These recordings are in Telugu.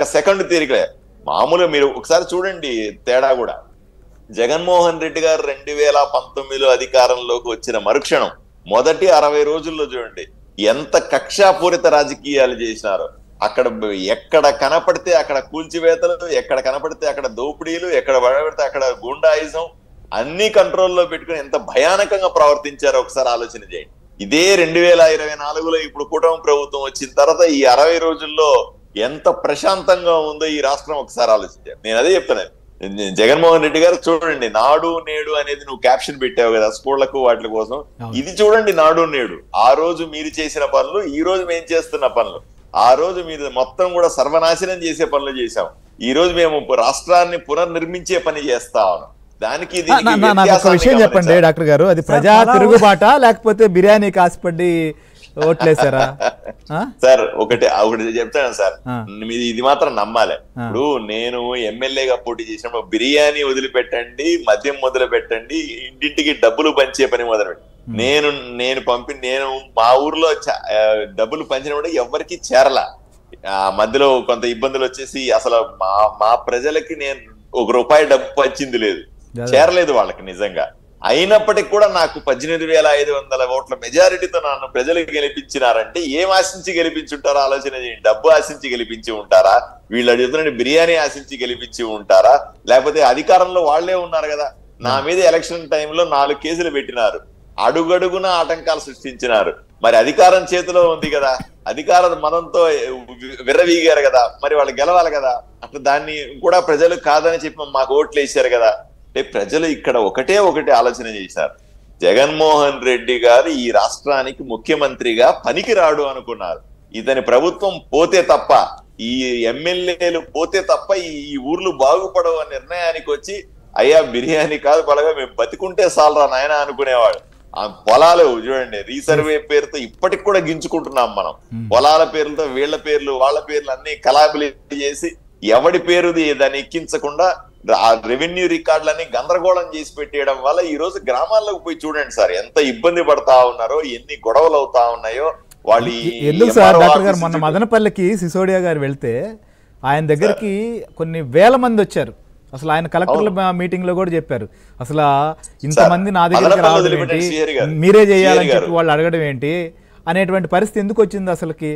సెకండ్ తీరికలే మామూలుగా మీరు ఒకసారి చూడండి తేడా కూడా. జగన్మోహన్ రెడ్డి గారు 2019లో అధికారంలోకి వచ్చిన మరుక్షణం మొదటి 60 రోజుల్లో చూడండి ఎంత కక్షాపూరిత రాజకీయాలు చేసినారో. అక్కడ ఎక్కడ కనపడితే అక్కడ కూల్చివేతలు, ఎక్కడ కనపడితే అక్కడ దోపిడీలు, ఎక్కడ పడితే అక్కడ గూండాయిజం అన్ని కంట్రోల్లో పెట్టుకుని ఎంత భయానకంగా ప్రవర్తించారో ఒకసారి ఆలోచన చేయండి. ఇదే 2024లో ఇప్పుడు కూటమి ప్రభుత్వం వచ్చిన తర్వాత ఈ 60 రోజుల్లో ఎంత ప్రశాంతంగా ఉందో ఈ రాష్ట్రం ఒకసారి ఆలోచించారు. నేను అదే చెప్తున్నాను. జగన్మోహన్ రెడ్డి గారు చూడండి, నాడు నేడు అనేది నువ్వు క్యాప్షన్ పెట్టావు కదా స్కూళ్లకు వాటి కోసం, ఇది చూడండి నాడు నేడు. ఆ రోజు మీరు చేసిన పనులు, ఈ రోజు మేము చేస్తున్న పనులు. ఆ రోజు మీరు మొత్తం కూడా సర్వనాశనం చేసే పనులు చేశాం, ఈ రోజు మేము రాష్ట్రాన్ని పునర్నిర్మించే పని చేస్తా ఉన్నాం. దానికి నాకు ఒక విషయం చెప్పండి డాక్టర్ గారు, అది ప్రజా తిరుగుబాట లేకపోతే బిర్యానీ కాసిపడి ఓట్లేసారా? సార్ ఒకటి చెప్తాను సార్, మీది ఇది మాత్రం నమ్మాలి. ఇప్పుడు నేను ఎమ్మెల్యేగా పోటీ చేసినప్పుడు బిర్యానీ వదిలిపెట్టండి, మద్యం మొదలు పెట్టండి, ఇంటింటికి డబ్బులు పంచే పని మొదలుపెట్టి నేను మా ఊర్లో డబ్బులు పంచినప్పుడు ఎవరికి చేరలా. ఆ మధ్యలో కొంత ఇబ్బందులు వచ్చేసి అసలు మా ప్రజలకి నేను ₹1 డబ్బు పంచింది లేదు, చేరలేదు వాళ్ళకి నిజంగా. అయినప్పటికీ కూడా నాకు 18,500 ఓట్ల మెజారిటీతో నన్ను ప్రజలు గెలిపించినారంటే ఏం ఆశించి గెలిపించుంటారో ఆలోచన చేయండి. డబ్బు ఆశించి గెలిపించి ఉంటారా, వీళ్ళు అడుగుతున్న బిర్యానీ ఆశించి గెలిపించి ఉంటారా, లేకపోతే అధికారంలో వాళ్లే ఉన్నారు కదా. నా మీద ఎలక్షన్ టైంలో 4 కేసులు పెట్టినారు, అడుగడుగున ఆటంకాలు సృష్టించినారు. మరి అధికారం చేతిలో ఉంది కదా, అధికార మదంతో విర్రవీగారు కదా, మరి వాళ్ళు గెలవాలి కదా. అట్లా దాన్ని కూడా ప్రజలు కాదని చెప్పి మాకు ఓట్లు వేసారు కదా. ప్రజలు ఇక్కడ ఒకటే ఆలోచన చేశారు, జగన్మోహన్ రెడ్డి గారు ఈ రాష్ట్రానికి ముఖ్యమంత్రిగా పనికిరాడు అనుకున్నారు. ఇతని ప్రభుత్వం పోతే తప్ప, ఈ ఎమ్మెల్యేలు పోతే తప్ప ఈ ఊర్లు బాగుపడవు అనే నిర్ణయానికి వచ్చి, అయ్యా బిర్యానీ కాదు పడగా మేము బతికుంటే చాలరా నాయన అనుకునేవాడు. ఆ పొలాలు చూడండి, రీసర్వే పేరుతో ఇప్పటికి కూడా గించుకుంటున్నాం మనం. పొలాల పేర్లతో వీళ్ల పేర్లు వాళ్ళ పేర్లు అన్ని కలాబిలి చేసి ఎవడి పేరు దాన్ని ఎక్కించకుండా ఆ రెవెన్యూ రికార్డులన్నీ గందరగోళం చేసి పెట్టేయడం వల్ల ఈ రోజు గ్రామాల్లోకి పోయి చూడండి సార్ ఎంత ఇబ్బంది పడతా ఉన్నారో, ఎన్ని గొడవలు అవుతా ఉన్నాయో. వాళ్ళు ఎందుకు సార్ డాక్టర్ గారు మొన్న మదనపల్లికి సిసోడియా గారు వెళ్తే ఆయన దగ్గరికి కొన్ని వేల మంది వచ్చారు. అసలు ఆయన కలెక్టర్ల మీటింగ్ లో కూడా చెప్పారు, అసలు ఇంతమంది నా దగ్గరికి రావడం ఏంటి, మీరే చేయాలని చెప్పి వాళ్ళు అడగడం ఏంటి అనేటువంటి పరిస్థితి ఎందుకు వచ్చింది అసలుకి?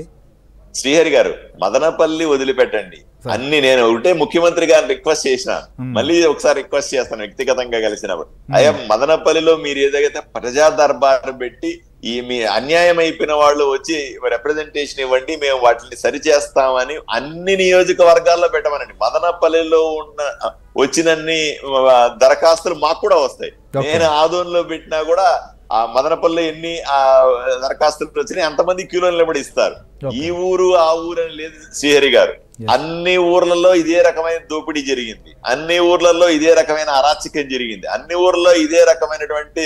శ్రీహరి గారు, మదనపల్లి వదిలిపెట్టండి అన్ని, నేను ఒకటే ముఖ్యమంత్రి గారిని రిక్వెస్ట్ చేసిన, మళ్ళీ ఒకసారి రిక్వెస్ట్ చేస్తాను వ్యక్తిగతంగా కలిసినప్పుడు. అయ్యా మదనపల్లిలో మీరు ఏదైతే ప్రజా దర్బారు పెట్టి ఈ మీ అన్యాయం అయిపోయిన వాళ్ళు వచ్చి రిప్రజెంటేషన్ ఇవ్వండి, మేము వాటిని సరిచేస్తామని అన్ని నియోజకవర్గాల్లో పెట్టమనండి. మదనపల్లిలో వచ్చినన్ని దరఖాస్తులు మాకు కూడా వస్తాయి. నేను ఆదోన్లో పెట్టినా కూడా ఆ మదనపల్లి ఎన్ని దరఖాస్తులు వచ్చినాయి అంతమంది క్యూలో నిలబడి ఇస్తారు. ఈ ఊరు ఆ ఊరు అని లేదు శ్రీహరి గారు, అన్ని ఊర్లలో ఇదే రకమైన దోపిడీ జరిగింది, అన్ని ఊర్లలో ఇదే రకమైన అరాచకం జరిగింది, అన్ని ఊర్లలో ఇదే రకమైనటువంటి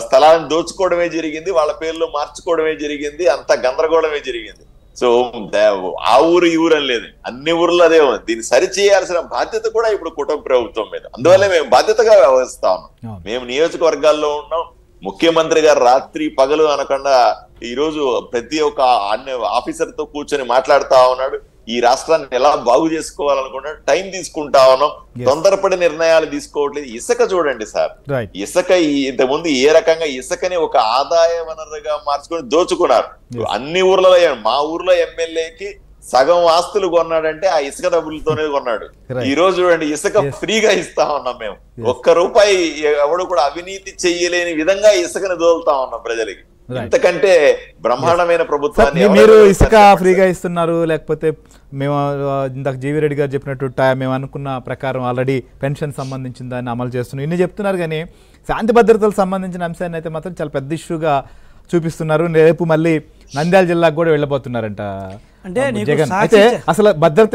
స్థలాన్ని దోచుకోవడమే జరిగింది, వాళ్ళ పేర్లు మార్చుకోవడమే జరిగింది, అంత గందరగోళమే జరిగింది. సో ఆ ఊరు ఈ ఊరు అని లేదు, అన్ని ఊర్లో అదే ఉంది. దీన్ని సరిచేయాల్సిన బాధ్యత కూడా ఇప్పుడు కుటుంబ ప్రభుత్వం మీద. అందువల్ల మేము బాధ్యతగా వ్యవహరిస్తా ఉన్నాం. మేము నియోజకవర్గాల్లో ఉన్నాం. ముఖ్యమంత్రి గారు రాత్రి పగలు అనకుండా ఈ రోజు ప్రతి ఒక్క అన్ని ఆఫీసర్ తో కూర్చొని మాట్లాడుతా ఉన్నాడు. ఈ రాష్ట్రాన్ని ఎలా బాగు చేసుకోవాలనుకున్నాడు. టైం తీసుకుంటా ఉన్నాం, తొందరపడి నిర్ణయాలు తీసుకోవట్లేదు. ఇసుక చూడండి సార్, ఇసుక ఇంతకుముందు ఏ రకంగా ఇసుకని ఒక ఆదాయ వనరుగా మార్చుకొని దోచుకున్నారు. అన్ని ఊర్లలో, మా ఊర్లో ఎమ్మెల్యేకి సగం ఆస్తులు కొన్నాడంటే ఆ ఇసుక డబ్బులతోనే కొన్నాడు. ఈ రోజు చూడండి ఇసుక ఫ్రీగా ఇస్తా ఉన్నాం మేము. ₹1 ఎవడు కూడా అవినీతి చెయ్యలేని విధంగా ఇసుకని దోలుతా ఉన్నాం ప్రజలకి. ఇంతకంటే బ్రహ్మాండమైన ప్రభుత్వాన్ని మీరు ఇసుక ఫ్రీగా ఇస్తున్నారు, లేకపోతే మేము ఇందాక జీవి రెడ్డి గారు చెప్పినట్టు మేము అనుకున్న ప్రకారం ఆల్రెడీ పెన్షన్ సంబంధించిన దాన్ని అమలు చేస్తున్నాం ఇన్ని చెప్తున్నారు, కానీ శాంతి భద్రతలకు సంబంధించిన అంశాన్ని అయితే మాత్రం చాలా పెద్ద ఇష్యూగా చూపిస్తున్నారు. రేపు మళ్ళీ నంద్యాల జిల్లాకు కూడా వెళ్ళబోతున్నారంట జగన్. అయితే అసలు భద్రత